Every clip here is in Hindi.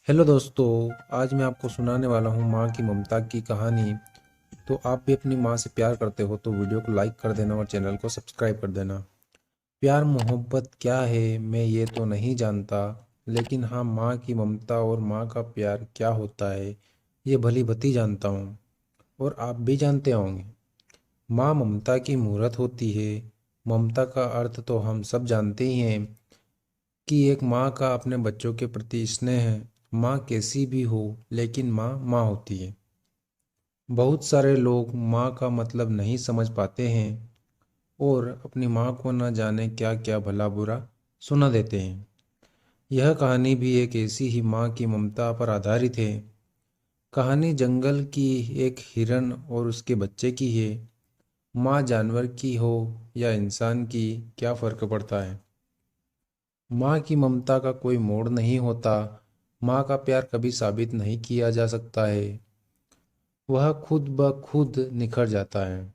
हेलो दोस्तों। आज मैं आपको सुनाने वाला हूँ माँ की ममता की कहानी। तो आप भी अपनी माँ से प्यार करते हो तो वीडियो को लाइक कर देना और चैनल को सब्सक्राइब कर देना। प्यार मोहब्बत क्या है मैं ये तो नहीं जानता, लेकिन हाँ माँ की ममता और माँ का प्यार क्या होता है ये भली भांति जानता हूँ। और आप भी जानते होंगे। माँ ममता की मूरत होती है। ममता का अर्थ तो हम सब जानते ही हैं कि एक माँ का अपने बच्चों के प्रति स्नेह है। माँ कैसी भी हो, लेकिन माँ माँ होती है। बहुत सारे लोग माँ का मतलब नहीं समझ पाते हैं और अपनी माँ को न जाने क्या क्या भला बुरा सुना देते हैं। यह कहानी भी एक ऐसी ही माँ की ममता पर आधारित है। कहानी जंगल की एक हिरन और उसके बच्चे की है। माँ जानवर की हो या इंसान की, क्या फर्क पड़ता है। माँ की ममता का कोई मोड़ नहीं होता। माँ का प्यार कभी साबित नहीं किया जा सकता है, वह खुद ब खुद निखर जाता है।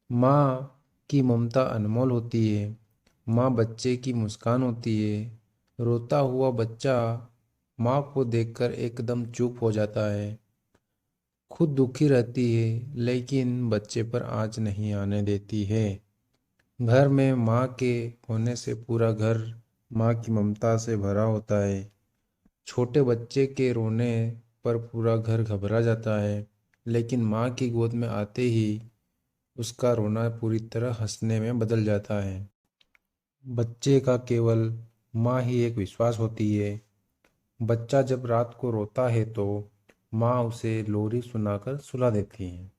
माँ की ममता अनमोल होती है। माँ बच्चे की मुस्कान होती है। रोता हुआ बच्चा माँ को देखकर एकदम चुप हो जाता है। खुद दुखी रहती है लेकिन बच्चे पर आँच नहीं आने देती है। घर में माँ के होने से पूरा घर माँ की ममता से भरा होता है। छोटे बच्चे के रोने पर पूरा घर घबरा जाता है, लेकिन माँ की गोद में आते ही उसका रोना पूरी तरह हंसने में बदल जाता है। बच्चे का केवल माँ ही एक विश्वास होती है। बच्चा जब रात को रोता है तो माँ उसे लोरी सुनाकर सुला देती है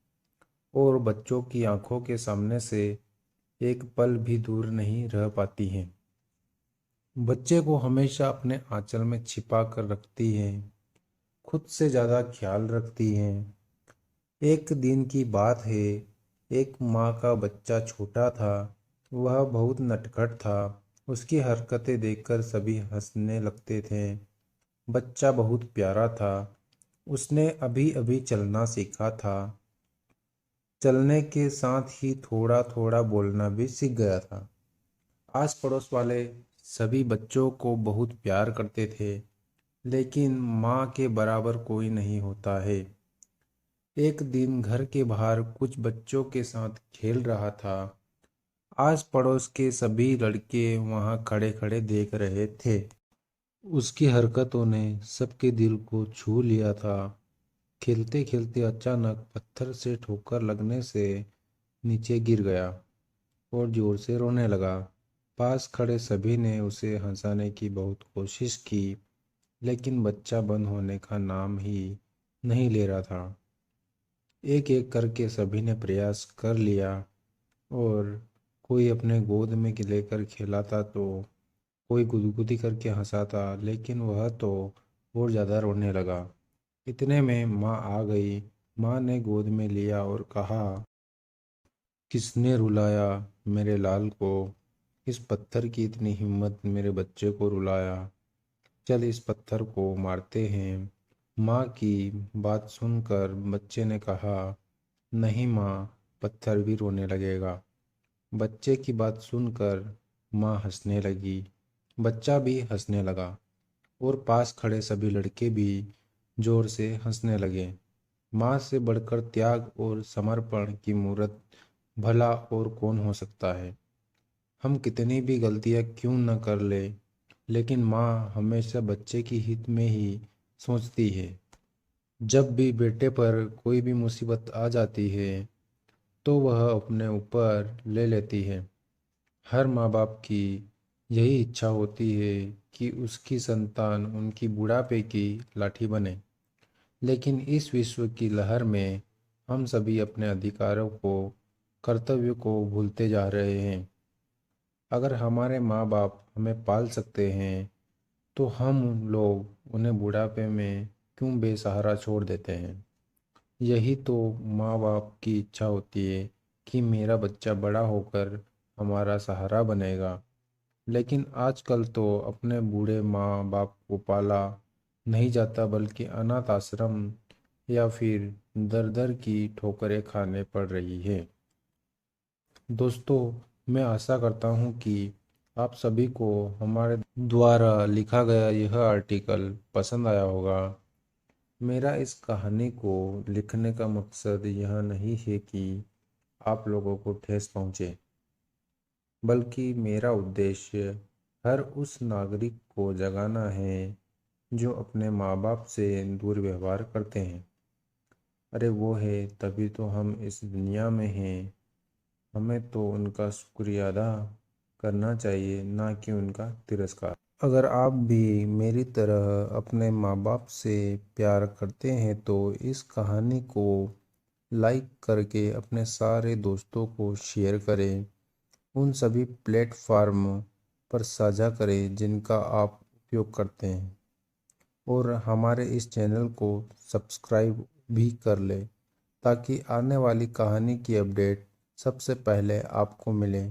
और बच्चों की आंखों के सामने से एक पल भी दूर नहीं रह पाती है। बच्चे को हमेशा अपने आंचल में छिपा कर रखती है, खुद से ज़्यादा ख्याल रखती है। एक दिन की बात है, एक माँ का बच्चा छोटा था। वह बहुत नटखट था। उसकी हरकतें देखकर सभी हंसने लगते थे। बच्चा बहुत प्यारा था। उसने अभी अभी चलना सीखा था। चलने के साथ ही थोड़ा थोड़ा बोलना भी सीख गया था। आस पड़ोस वाले सभी बच्चों को बहुत प्यार करते थे, लेकिन माँ के बराबर कोई नहीं होता है। एक दिन घर के बाहर कुछ बच्चों के साथ खेल रहा था। आस पड़ोस के सभी लड़के वहां खड़े खड़े देख रहे थे। उसकी हरकतों ने सबके दिल को छू लिया था। खेलते खेलते अचानक पत्थर से ठोकर लगने से नीचे गिर गया और जोर से रोने लगा। पास खड़े सभी ने उसे हंसाने की बहुत कोशिश की, लेकिन बच्चा बंद होने का नाम ही नहीं ले रहा था। एक एक करके सभी ने प्रयास कर लिया और कोई अपने गोद में लेकर खेलाता तो कोई गुदगुदी करके हंसाता, लेकिन वह तो और ज़्यादा रोने लगा। इतने में माँ आ गई। माँ ने गोद में लिया और कहा, किसने रुलाया मेरे लाल को। इस पत्थर की इतनी हिम्मत मेरे बच्चे को रुलाया। चल इस पत्थर को मारते हैं। माँ की बात सुनकर बच्चे ने कहा, नहीं माँ, पत्थर भी रोने लगेगा। बच्चे की बात सुनकर माँ हंसने लगी। बच्चा भी हंसने लगा और पास खड़े सभी लड़के भी जोर से हंसने लगे। माँ से बढ़कर त्याग और समर्पण की मूर्त भला और कौन हो सकता है। हम कितनी भी गलतियाँ क्यों न कर ले, लेकिन माँ हमेशा बच्चे की हित में ही सोचती है। जब भी बेटे पर कोई भी मुसीबत आ जाती है तो वह अपने ऊपर ले लेती है। हर माँ बाप की यही इच्छा होती है कि उसकी संतान उनकी बुढ़ापे की लाठी बने। लेकिन इस विश्व की लहर में हम सभी अपने अधिकारों को, कर्तव्यों को भूलते जा रहे हैं। अगर हमारे माँ बाप हमें पाल सकते हैं तो हम लोग उन्हें बुढ़ापे में क्यों बेसहारा छोड़ देते हैं। यही तो माँ बाप की इच्छा होती है कि मेरा बच्चा बड़ा होकर हमारा सहारा बनेगा। लेकिन आजकल तो अपने बूढ़े माँ बाप को पाला नहीं जाता, बल्कि अनाथ आश्रम या फिर दर दर की ठोकरें खाने पड़ रही है। दोस्तों, मैं आशा करता हूँ कि आप सभी को हमारे द्वारा लिखा गया यह आर्टिकल पसंद आया होगा। मेरा इस कहानी को लिखने का मकसद यह नहीं है कि आप लोगों को ठेस पहुंचे, बल्कि मेरा उद्देश्य हर उस नागरिक को जगाना है जो अपने माँ बाप से दुर्व्यवहार करते हैं। अरे वो है तभी तो हम इस दुनिया में हैं। हमें तो उनका शुक्रिया अदा करना चाहिए, ना कि उनका तिरस्कार। अगर आप भी मेरी तरह अपने माँ बाप से प्यार करते हैं तो इस कहानी को लाइक करके अपने सारे दोस्तों को शेयर करें। उन सभी प्लेटफार्म पर साझा करें जिनका आप उपयोग करते हैं, और हमारे इस चैनल को सब्सक्राइब भी कर लें ताकि आने वाली कहानी की अपडेट सबसे पहले आपको मिले।